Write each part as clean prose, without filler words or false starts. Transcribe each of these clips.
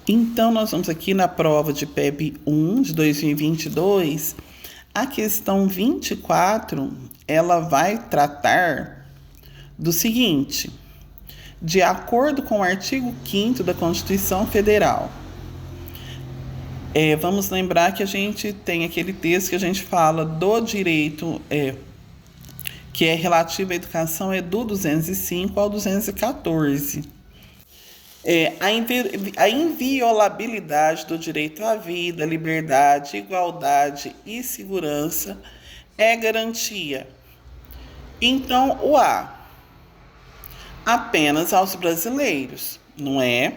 Então, nós vamos aqui na prova de PEB 1 de 2022. A questão 24, ela vai tratar do seguinte: de acordo com o artigo 5º da Constituição Federal. Vamos lembrar que a gente tem aquele texto que a gente fala do direito, que é relativo à educação, é do 205 ao 214. A inviolabilidade do direito à vida, liberdade, igualdade e segurança é garantia. Então, o A, apenas aos brasileiros, não é?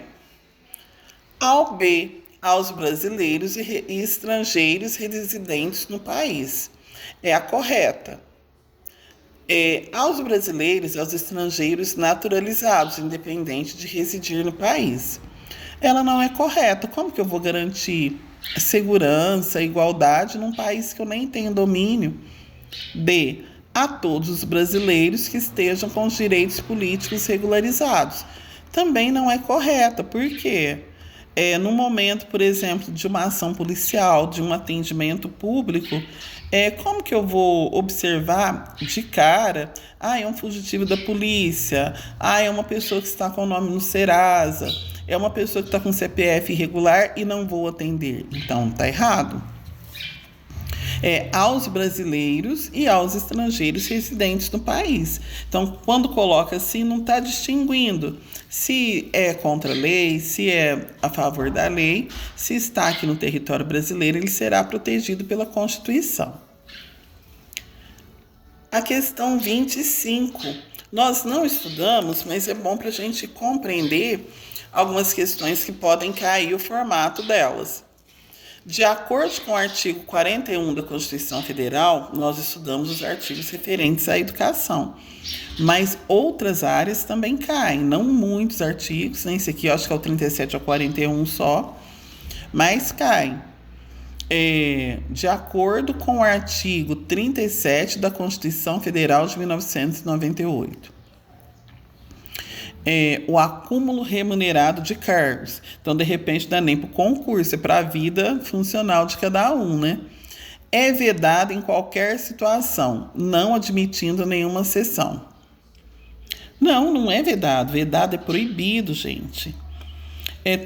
Ao B, aos brasileiros e estrangeiros residentes no país. É a correta. Aos brasileiros e aos estrangeiros naturalizados, independente de residir no país. Ela não é correta. Como que eu vou garantir segurança, igualdade num país que eu nem tenho domínio? B, a todos os brasileiros que estejam com os direitos políticos regularizados. Também não é correta. Por quê? No momento, por exemplo, de uma ação policial, de um atendimento público, como que eu vou observar de cara? É um fugitivo da polícia, é uma pessoa que está com o nome no Serasa, é uma pessoa que está com CPF irregular e não vou atender. Então, está errado. Aos brasileiros e aos estrangeiros residentes no país. Então, quando coloca assim, não está distinguindo se é contra a lei, se é a favor da lei. Se está aqui no território brasileiro, ele será protegido pela Constituição. A questão 25. Nós não estudamos, mas é bom para a gente compreender algumas questões que podem cair o formato delas. De acordo com o artigo 41 da Constituição Federal, nós estudamos os artigos referentes à educação. Mas outras áreas também caem, não muitos artigos, né? Esse aqui eu acho que é o 37 ao 41 só, mas caem. De acordo com o artigo 37 da Constituição Federal de 1998. O acúmulo remunerado de cargos. Então, de repente, não é nem para o concurso, é para a vida funcional de cada um, né? É vedado em qualquer situação, não admitindo nenhuma exceção. Não é vedado. Vedado é proibido, gente.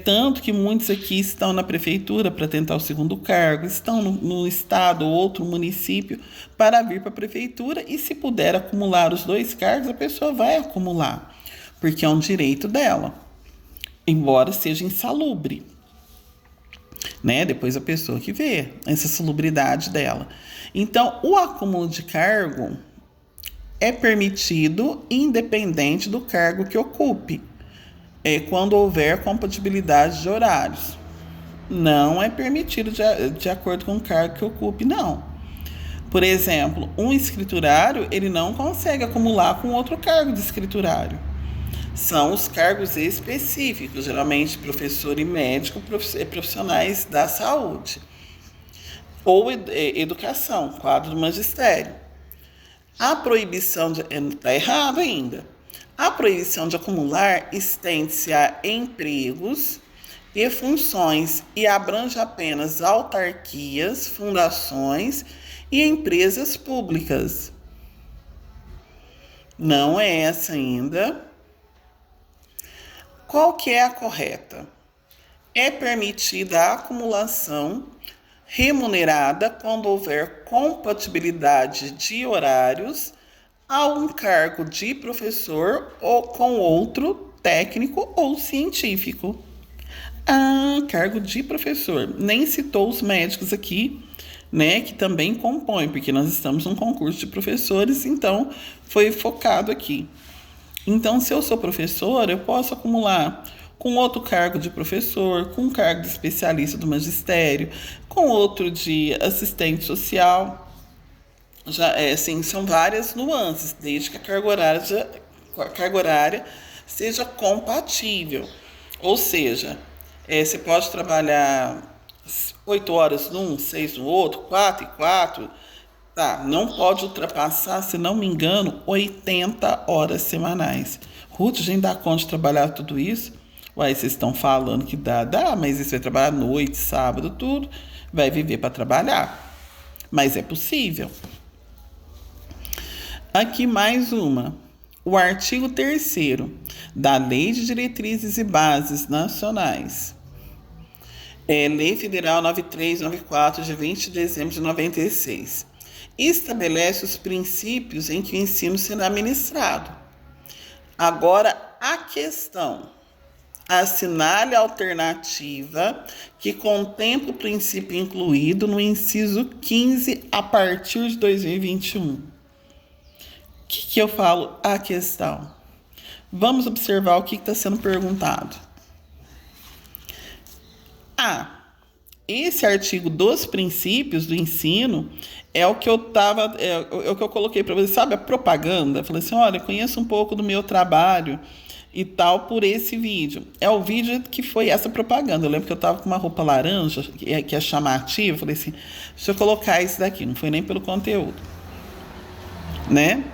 Tanto que muitos aqui estão na prefeitura para tentar o segundo cargo, estão no estado ou outro município para vir para a prefeitura e, se puder acumular os 2 cargos, a pessoa vai acumular, porque é um direito dela, embora seja insalubre, né? Depois a pessoa que vê essa salubridade dela. Então, o acúmulo de cargo é permitido independente do cargo que ocupe, quando houver compatibilidade de horários. Não é permitido de acordo com o cargo que ocupe, não. Por exemplo, um escriturário, ele não consegue acumular com outro cargo de escriturário. São os cargos específicos, geralmente professor e médico, profissionais da saúde. Ou educação, quadro do magistério. A proibição está errado ainda. A proibição de acumular estende-se a empregos e funções e abrange apenas autarquias, fundações e empresas públicas. Não é essa ainda. Qual que é a correta? É permitida a acumulação remunerada quando houver compatibilidade de horários a um cargo de professor ou com outro técnico ou científico. Cargo de professor. Nem citou os médicos aqui, né, que também compõem, porque nós estamos num concurso de professores, então foi focado aqui. Então, se eu sou professor, eu posso acumular com outro cargo de professor, com um cargo de especialista do magistério, com outro de assistente social. São várias nuances, desde que a carga horária seja compatível. Ou seja, você pode trabalhar 8 horas num, 6 no outro, 4 e 4. Não pode ultrapassar, se não me engano, 80 horas semanais. Ruth, a gente dá conta de trabalhar tudo isso? Uai, vocês estão falando que dá, mas você vai trabalhar noite, sábado, tudo, vai viver para trabalhar. Mas é possível. Aqui mais uma. O artigo 3º da Lei de Diretrizes e Bases Nacionais, Lei Federal 9394, de 20 de dezembro de 96, estabelece os princípios em que o ensino será ministrado. Agora, a questão: assinale a alternativa que contempla o princípio incluído no inciso 15 a partir de 2021. O que eu falo? A questão. Vamos observar o que está sendo perguntado. Esse artigo dos princípios do ensino é o que eu coloquei para você, sabe, a propaganda. Eu falei assim, olha, conheço um pouco do meu trabalho e tal por esse vídeo. É o vídeo que foi essa propaganda. Eu lembro que eu estava com uma roupa laranja, que é chamativa. Eu falei assim, deixa eu colocar isso daqui. Não foi nem pelo conteúdo, né?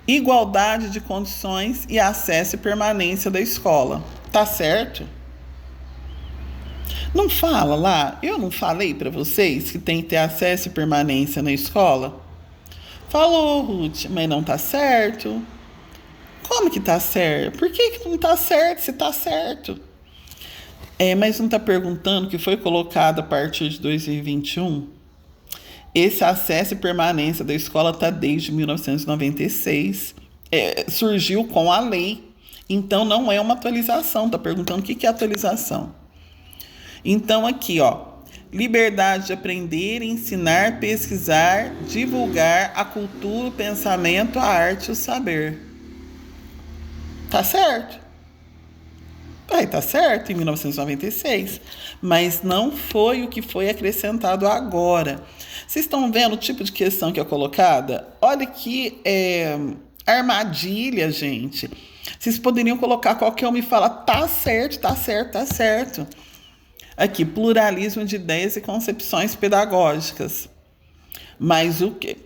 Igualdade de condições e acesso e permanência da escola. Tá certo? Não fala lá? Eu não falei para vocês que tem que ter acesso e permanência na escola? Falou, Ruth, mas não tá certo. Como que tá certo? Por que não tá certo se tá certo? Mas não tá perguntando que foi colocado a partir de 2021? Esse acesso e permanência da escola está desde 1996. Surgiu com a lei. Então, não é uma atualização. Está perguntando o que é atualização. Então, aqui, ó. Liberdade de aprender, ensinar, pesquisar, divulgar a cultura, o pensamento, a arte e o saber. Tá certo? Tá certo, em 1996. Mas não foi o que foi acrescentado agora. Vocês estão vendo o tipo de questão que é colocada? Olha que armadilha, gente. Vocês poderiam colocar qualquer um e falar, tá certo, tá certo, tá certo. Aqui, pluralismo de ideias e concepções pedagógicas. Mas o que?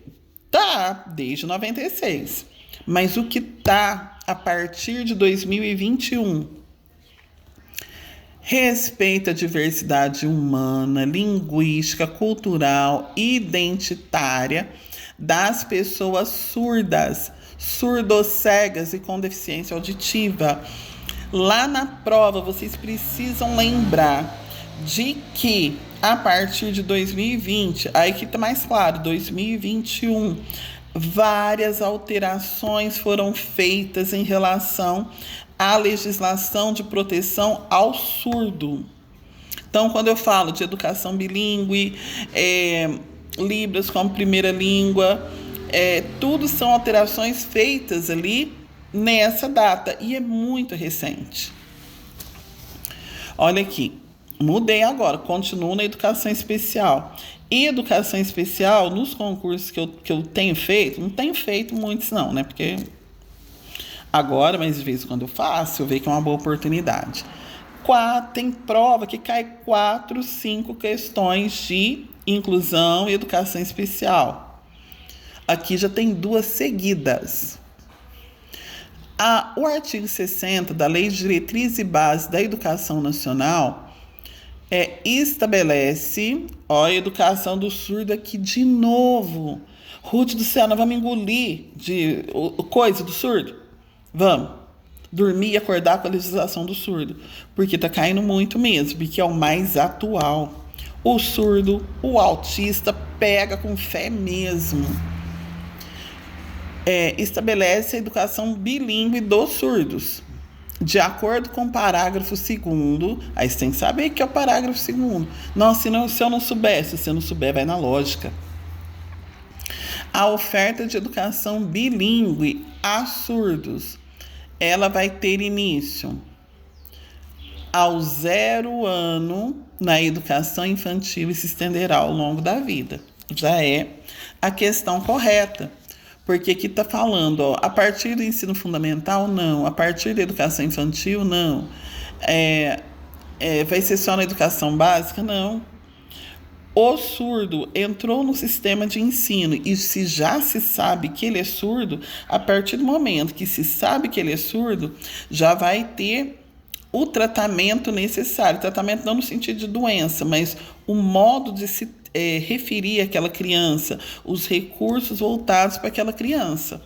Tá, desde 96. Mas o que tá a partir de 2021? Respeita a diversidade humana, linguística, cultural e identitária das pessoas surdas, surdocegas e com deficiência auditiva. Lá na prova, vocês precisam lembrar de que a partir de 2020, aí que está mais claro, 2021, várias alterações foram feitas em relação à legislação de proteção ao surdo. Então, quando eu falo de educação bilíngue, Libras como primeira língua, tudo são alterações feitas ali nessa data, e é muito recente. Olha aqui, mudei agora, continuo na educação especial. E educação especial, nos concursos que eu tenho feito, não tenho feito muitos não, né? Porque agora, mas de vez em quando eu faço, eu vejo que é uma boa oportunidade. Tem prova que cai 4, 5 questões de inclusão e educação especial. Aqui já tem 2 seguidas. O artigo 60 da Lei de Diretrizes e Bases da Educação Nacional estabelece a educação do surdo aqui de novo. Ruth do céu, nós vamos engolir de coisa do surdo? Vamos. Dormir e acordar com a legislação do surdo. Porque está caindo muito mesmo, porque é o mais atual. O surdo, o autista, pega com fé mesmo. Estabelece a educação bilíngue dos surdos. De acordo com o parágrafo 2º, aí você tem que saber que é o parágrafo 2º. Não, se eu não souber, se você não souber, vai na lógica. A oferta de educação bilíngue a surdos, ela vai ter início ao 0 ano na educação infantil e se estenderá ao longo da vida. Já é a questão correta. Porque aqui está falando, a partir do ensino fundamental, não. A partir da educação infantil, não. Vai ser só na educação básica? Não. O surdo entrou no sistema de ensino e se já se sabe que ele é surdo, a partir do momento que se sabe que ele é surdo, já vai ter o tratamento necessário. Tratamento não no sentido de doença, mas o modo de se referir àquela criança, os recursos voltados para aquela criança.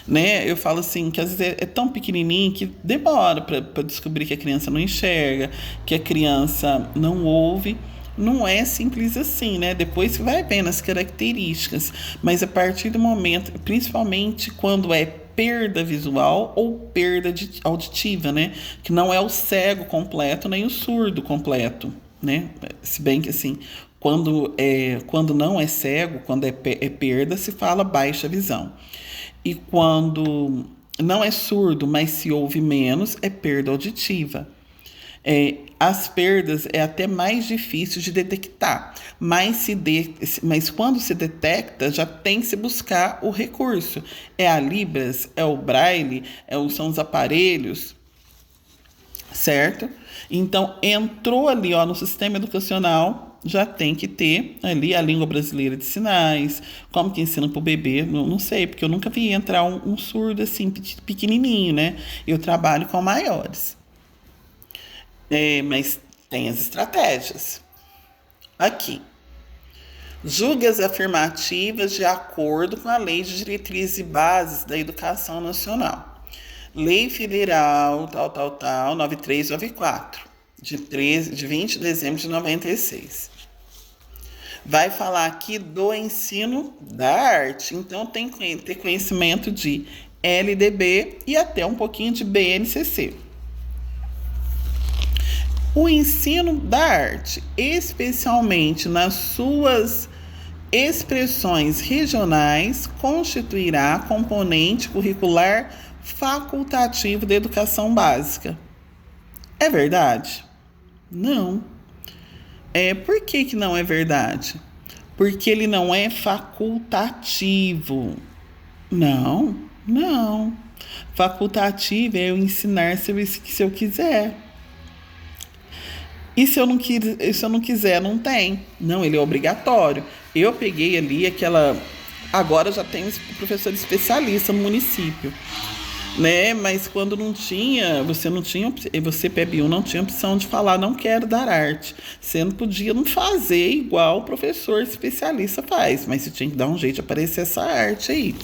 Né? Eu falo assim, que às vezes é tão pequenininho que demora para descobrir que a criança não enxerga, que a criança não ouve. Não é simples assim, né? Depois você vai vendo as características, mas a partir do momento, principalmente quando é perda visual ou perda auditiva, né? Que não é o cego completo nem o surdo completo, né? Se bem que assim, quando não é cego, quando é perda, se fala baixa visão. E quando não é surdo, mas se ouve menos, é perda auditiva. As perdas é até mais difícil de detectar, mas quando se detecta, já tem que se buscar o recurso. É a Libras, é o Braille, são os aparelhos, certo? Então, entrou ali no sistema educacional, já tem que ter ali a língua brasileira de sinais, como que ensina para o bebê, não sei, porque eu nunca vi entrar um surdo assim, pequenininho, né? Eu trabalho com maiores. Mas tem as estratégias. Aqui. Julgue as afirmativas de acordo com a Lei de Diretrizes e Bases da Educação Nacional. Lei Federal, 9394, de 20 de dezembro de 96. Vai falar aqui do ensino da arte. Então, tem que ter conhecimento de LDB e até um pouquinho de BNCC. O ensino da arte, especialmente nas suas expressões regionais, constituirá componente curricular facultativo da educação básica. É verdade? Não. Por que não é verdade? Porque ele não é facultativo. Não. Facultativo é eu ensinar se eu quiser. E se eu não quiser, não tem. Não, ele é obrigatório. Eu peguei ali agora já tem um professor especialista no município, né? Mas quando você PEB1 não tinha opção de falar não quero dar arte. Você não podia não fazer igual o professor especialista faz, mas você tinha que dar um jeito de aparecer essa arte aí.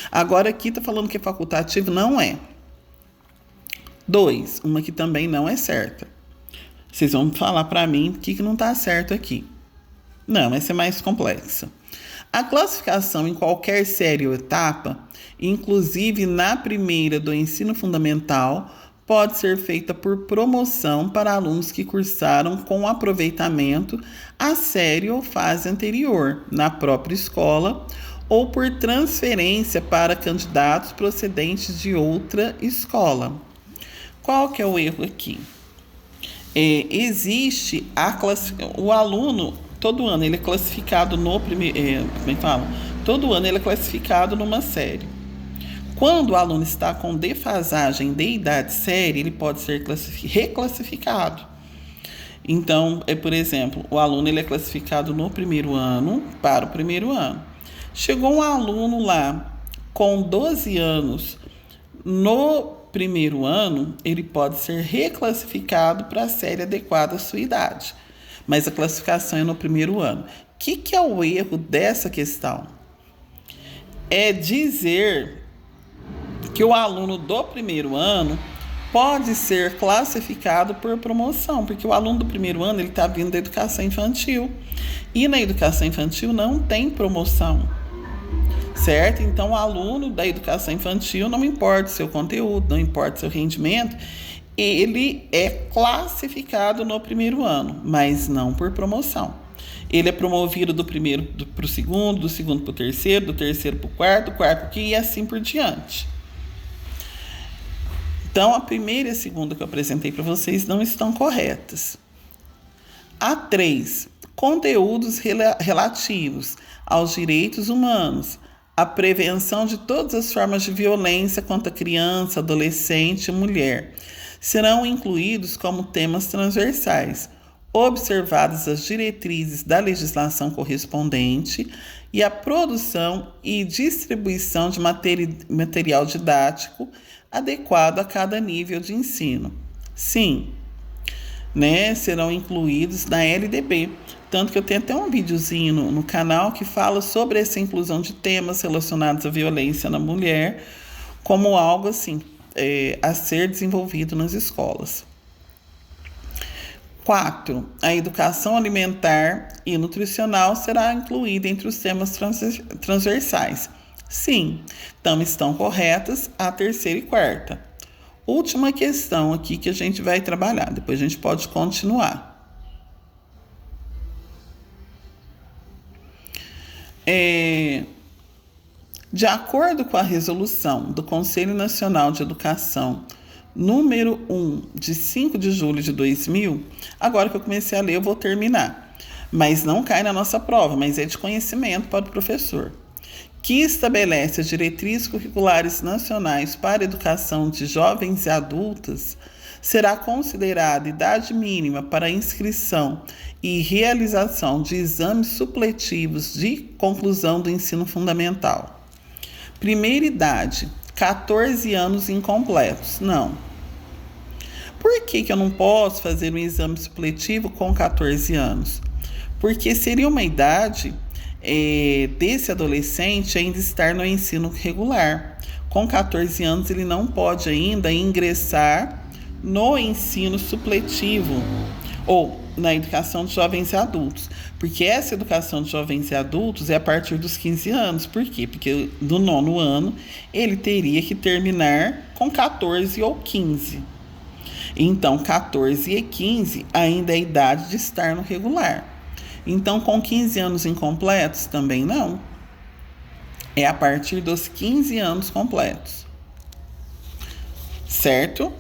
Agora aqui tá falando que é facultativo, não é. 2, uma que também não é certa. Vocês vão falar para mim o que não está certo aqui. Não, essa é mais complexa. A classificação em qualquer série ou etapa, inclusive na primeira do ensino fundamental, pode ser feita por promoção para alunos que cursaram com aproveitamento a série ou fase anterior na própria escola ou por transferência para candidatos procedentes de outra escola. Qual que é o erro aqui? Existe o aluno, todo ano ele é classificado no primeiro, todo ano ele é classificado numa série. Quando o aluno está com defasagem de idade série, ele pode ser reclassificado. Então, por exemplo, o aluno ele é classificado no primeiro ano para o primeiro ano. Chegou um aluno lá com 12 anos no primeiro ano, ele pode ser reclassificado para a série adequada à sua idade. Mas a classificação é no primeiro ano. O que é o erro dessa questão? É dizer que o aluno do primeiro ano pode ser classificado por promoção, porque o aluno do primeiro ano ele está vindo da educação infantil. E na educação infantil não tem promoção. Certo? Então, o aluno da educação infantil, não importa o seu conteúdo, não importa o seu rendimento, ele é classificado no primeiro ano, mas não por promoção. Ele é promovido do primeiro para o segundo, do segundo para o terceiro, do terceiro para o quarto, do quarto para o quinto e assim por diante. Então, a primeira e a segunda que eu apresentei para vocês não estão corretas. A 3, conteúdos relativos aos direitos humanos, a prevenção de todas as formas de violência contra criança, adolescente e mulher serão incluídos como temas transversais. observadas as diretrizes da legislação correspondente, e a produção e distribuição de material didático adequado a cada nível de ensino. Sim, né, serão incluídos na LDB. Tanto que eu tenho até um videozinho no canal que fala sobre essa inclusão de temas relacionados à violência na mulher como algo assim a ser desenvolvido nas escolas. 4. A educação alimentar e nutricional será incluída entre os temas transversais. Sim, então estão corretas a terceira e quarta. Última questão aqui que a gente vai trabalhar, depois a gente pode continuar. De acordo com a resolução do Conselho Nacional de Educação número 1, de 5 de julho de 2000, agora que eu comecei a ler, eu vou terminar. Mas não cai na nossa prova, mas é de conhecimento para o professor. Que estabelece as diretrizes curriculares nacionais para a educação de jovens e adultas, será considerada idade mínima para inscrição e realização de exames supletivos de conclusão do ensino fundamental. Primeira idade, 14 anos incompletos. Não. Por que eu não posso fazer um exame supletivo com 14 anos? Porque seria uma idade desse adolescente ainda estar no ensino regular. Com 14 anos ele não pode ainda ingressar no ensino supletivo ou na educação de jovens e adultos, porque essa educação de jovens e adultos é a partir dos 15 anos. Por quê? Porque do 9º ano ele teria que terminar com 14 ou 15. Então 14 e 15 ainda é a idade de estar no regular. Então com 15 anos incompletos também não. É a partir dos 15 anos completos. Certo?